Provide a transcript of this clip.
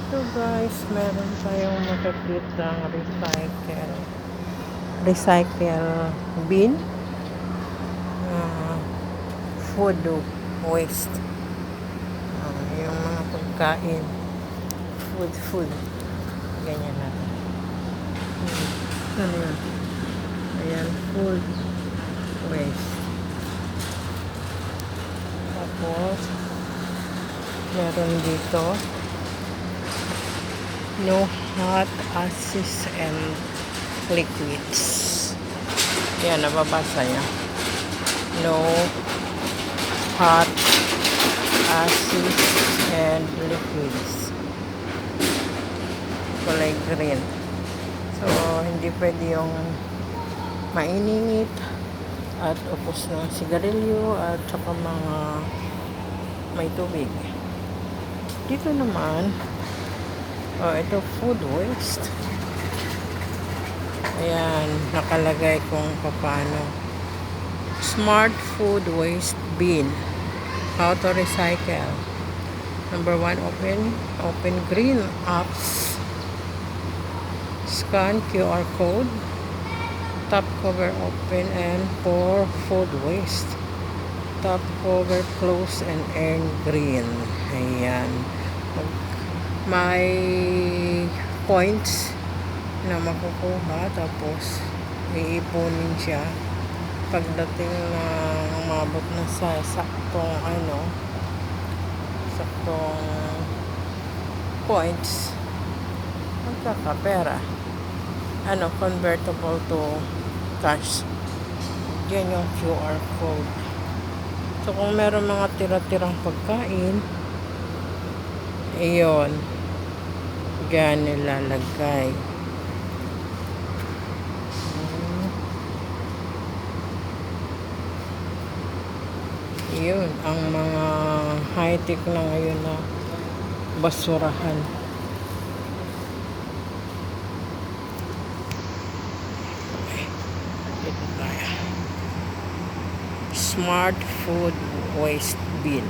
Ito guys, meron tayong makikitang recycle bin. Food waste. Yung mga pagkain. Food. Ganyan natin. Ano yun? Ayan, food waste. Tapos, meron dito no hot acids and liquids. Yan, nababasa niya. No hot acids and liquids. Kulay green. So, hindi pwede yung mainit at upos ng sigarilyo at saka mga may tubig. Dito naman, ito food waste. Ayan, nakalagay kung paano. Smart food waste bin. How to recycle. Number 1, open green apps. Scan QR code. Top cover open and pour food waste. Top cover close and earn green. Ayan. May points na makukuha, tapos iipunin siya pagdating na umabot na sa saktong points, magkakapera. Convertible to cash. Yan yung QR code. So kung meron mga tira-tirang pagkain, iyon, diyan nilalagay. Iyon, ang mga high-tech na ngayon na basurahan. Ito tayo. Smart food waste bin.